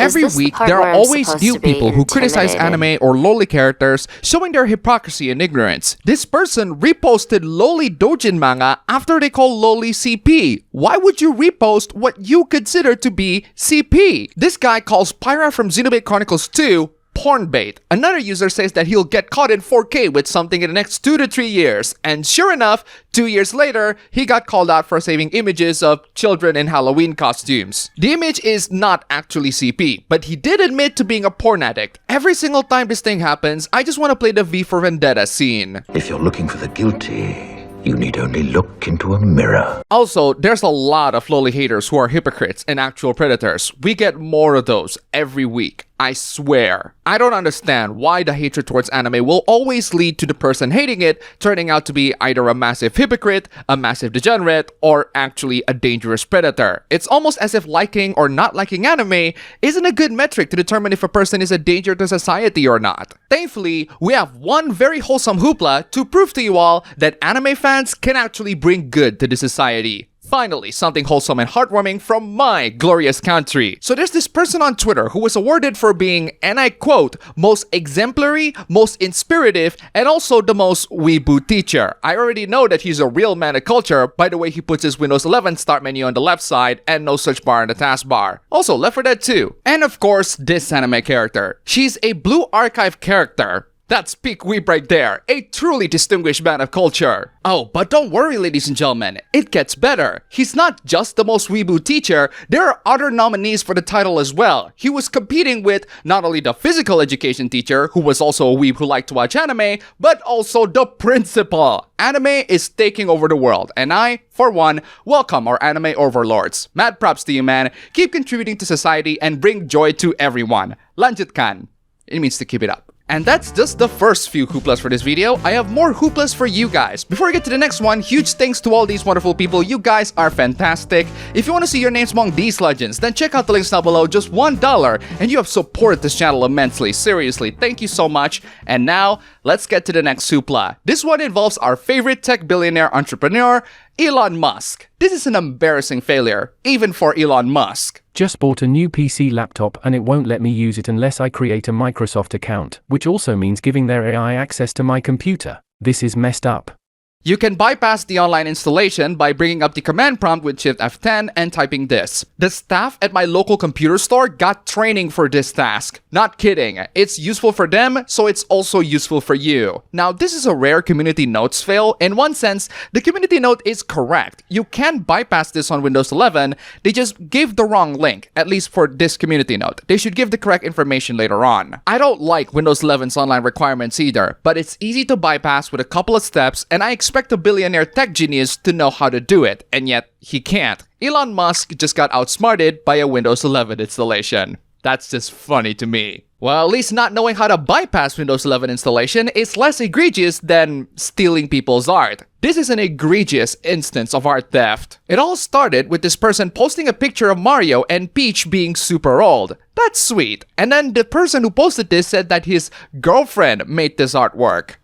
Every week, there are always new people who criticize anime or loli characters, showing their hypocrisy and ignorance. This person reposted loli doujin manga after they call loli CP. Why would you repost what you consider to be CP? This guy calls Pyra from Xenoblade Chronicles 2 porn bait. Another user says that he'll get caught in 4K with something in the next 2 to 3 years. And sure enough, 2 years later, he got called out for saving images of children in Halloween costumes. The image is not actually CP, but he did admit to being a porn addict. Every single time this thing happens, I just want to play the V for Vendetta scene. If you're looking for the guilty, you need only look into a mirror. Also, there's a lot of loli haters who are hypocrites and actual predators. We get more of those every week. I swear. I don't understand why the hatred towards anime will always lead to the person hating it turning out to be either a massive hypocrite, a massive degenerate, or actually a dangerous predator. It's almost as if liking or not liking anime isn't a good metric to determine if a person is a danger to society or not. Thankfully, we have one very wholesome hoopla to prove to you all that anime fans can actually bring good to the society. Finally, something wholesome and heartwarming from my glorious country. So there's this person on Twitter who was awarded for being, and I quote, most exemplary, most inspirative, and also the most weeboo teacher. I already know that he's a real man of culture by the way he puts his Windows 11 start menu on the left side and no search bar on the taskbar. Also, Left 4 Dead 2. And of course, this anime character. She's a Blue Archive character. That's peak Weeb right there, a truly distinguished man of culture. Oh, but don't worry ladies and gentlemen, it gets better. He's not just the most weeboo teacher, there are other nominees for the title as well. He was competing with not only the physical education teacher, who was also a weeb who liked to watch anime, but also the principal. Anime is taking over the world, and I, for one, welcome our anime overlords. Mad props to you man, keep contributing to society and bring joy to everyone. Lanjutkan. It means to keep it up. And that's just the first few hooplas for this video. I have more hooplas for you guys. Before we get to the next one, huge thanks to all these wonderful people. You guys are fantastic. If you want to see your names among these legends, then check out the links down below. Just $1 and you have supported this channel immensely. Seriously, thank you so much. And now, let's get to the next hoopla. This one involves our favorite tech billionaire entrepreneur, Elon Musk. This is an embarrassing failure, even for Elon Musk. Just bought a new PC laptop and it won't let me use it unless I create a Microsoft account, which also means giving their AI access to my computer. This is messed up. You can bypass the online installation by bringing up the command prompt with Shift F10 and typing this. The staff at my local computer store got training for this task. Not kidding. It's useful for them, so it's also useful for you. Now, this is a rare community notes fail. In one sense, the community note is correct. You can bypass this on Windows 11. They just gave the wrong link, at least for this community note. They should give the correct information later on. I don't like Windows 11's online requirements either, but it's easy to bypass with a couple of steps, and I expect a billionaire tech genius to know how to do it, and yet he can't. Elon Musk just got outsmarted by a Windows 11 installation. That's just funny to me. Well, at least not knowing how to bypass Windows 11 installation is less egregious than stealing people's art. This is an egregious instance of art theft. It all started with this person posting a picture of Mario and Peach being super old. That's sweet. And then the person who posted this said that his girlfriend made this artwork.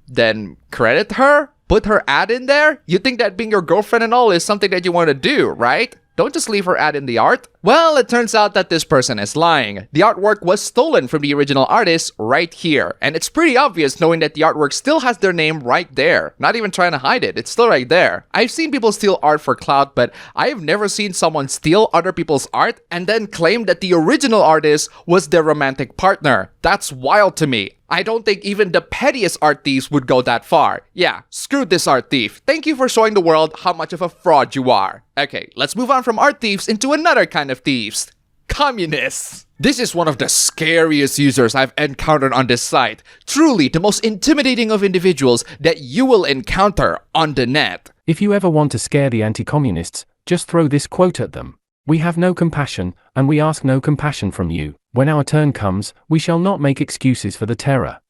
Then credit her? Put her ad in there? You think that being your girlfriend and all is something that you want to do, right? Don't just leave her ad in the art. Well, it turns out that this person is lying. The artwork was stolen from the original artist right here. And it's pretty obvious knowing that the artwork still has their name right there. Not even trying to hide it. It's still right there. I've seen people steal art for clout, but I've never seen someone steal other people's art and then claim that the original artist was their romantic partner. That's wild to me. I don't think even the pettiest art thieves would go that far. Yeah, screw this art thief. Thank you for showing the world how much of a fraud you are. Okay, let's move on from art thieves into another kind of thieves. Communists. This is one of the scariest users I've encountered on this site. Truly the most intimidating of individuals that you will encounter on the net. If you ever want to scare the anti-communists, just throw this quote at them. We have no compassion, and we ask no compassion from you. When our turn comes, we shall not make excuses for the terror.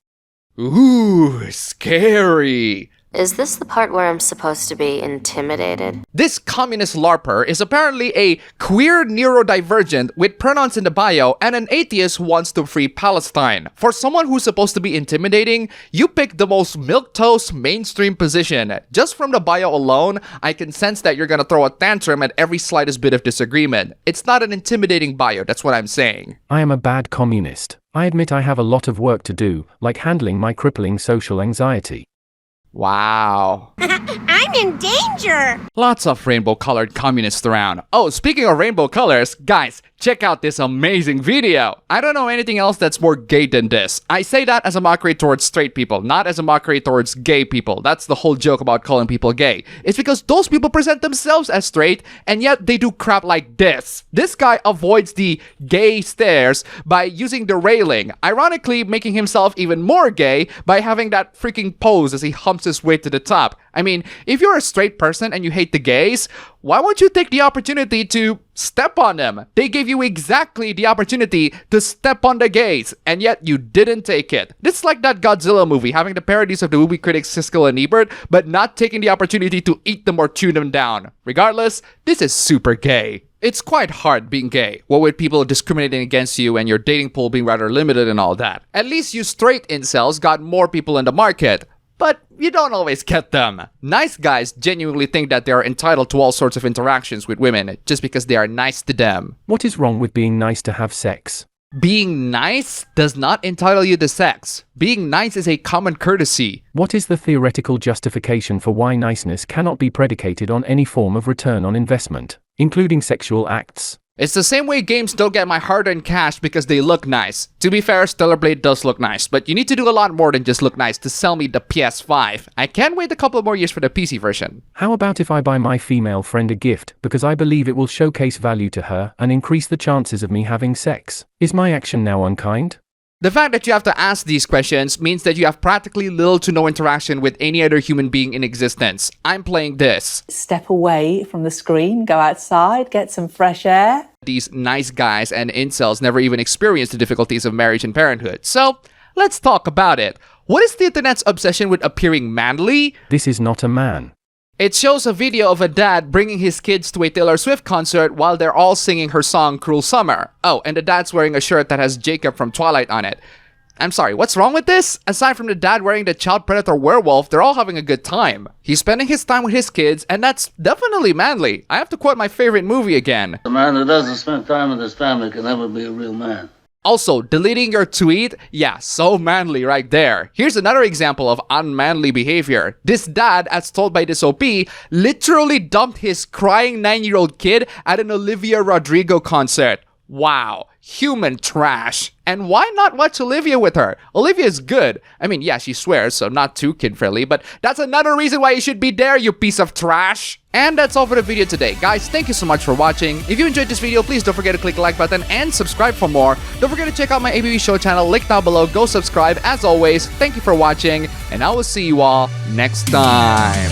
Ooh, scary. Is this the part where I'm supposed to be intimidated? This communist LARPer is apparently a queer neurodivergent with pronouns in the bio and an atheist who wants to free Palestine. For someone who's supposed to be intimidating, you picked the most milquetoast mainstream position. Just from the bio alone, I can sense that you're gonna throw a tantrum at every slightest bit of disagreement. It's not an intimidating bio, that's what I'm saying. I am a bad communist. I admit I have a lot of work to do, like handling my crippling social anxiety. Wow. I'm in danger! Lots of rainbow-colored communists around. Oh, speaking of rainbow colors, guys, check out this amazing video. I don't know anything else that's more gay than this. I say that as a mockery towards straight people, not as a mockery towards gay people. That's the whole joke about calling people gay. It's because those people present themselves as straight, and yet they do crap like this. This guy avoids the gay stares by using the railing, ironically making himself even more gay by having that freaking pose as he humps his way to the top. I mean, if you're a straight person and you hate the gays, why won't you take the opportunity to step on them? They gave you exactly the opportunity to step on the gays, and yet you didn't take it. This is like that Godzilla movie, having the parodies of the movie critics Siskel and Ebert, but not taking the opportunity to eat them or tune them down. Regardless, this is super gay. It's quite hard being gay, what with people discriminating against you and your dating pool being rather limited and all that. At least you straight incels got more people in the market. But you don't always get them. Nice guys genuinely think that they are entitled to all sorts of interactions with women just because they are nice to them. What is wrong with being nice to have sex? Being nice does not entitle you to sex. Being nice is a common courtesy. What is the theoretical justification for why niceness cannot be predicated on any form of return on investment, including sexual acts? It's the same way games don't get my hard-earned cash because they look nice. To be fair, Stellar Blade does look nice, but you need to do a lot more than just look nice to sell me the PS5. I can't wait a couple more years for the PC version. How about if I buy my female friend a gift because I believe it will showcase value to her and increase the chances of me having sex? Is my action now unkind? The fact that you have to ask these questions means that you have practically little to no interaction with any other human being in existence. I'm playing this. Step away from the screen, go outside, get some fresh air. These nice guys and incels never even experienced the difficulties of marriage and parenthood. So, let's talk about it. What is the internet's obsession with appearing manly? This is not a man. It shows a video of a dad bringing his kids to a Taylor Swift concert while they're all singing her song Cruel Summer. Oh, and the dad's wearing a shirt that has Jacob from Twilight on it. I'm sorry, what's wrong with this? Aside from the dad wearing the child predator werewolf, they're all having a good time. He's spending his time with his kids, and that's definitely manly. I have to quote my favorite movie again. A man who doesn't spend time with his family can never be a real man. Also, deleting your tweet? Yeah, so manly right there. Here's another example of unmanly behavior. This dad, as told by this OP, literally dumped his crying 9-year-old kid at an Olivia Rodrigo concert. Wow, human trash. And why not watch Olivia with her? Olivia is good. I mean, yeah, she swears, so not too kid-friendly, but that's another reason why you should be there, you piece of trash. And that's all for the video today. Guys, thank you so much for watching. If you enjoyed this video, please don't forget to click the like button and subscribe for more. Don't forget to check out my ABB Show channel, link down below. Go subscribe. As always, thank you for watching, and I will see you all next time.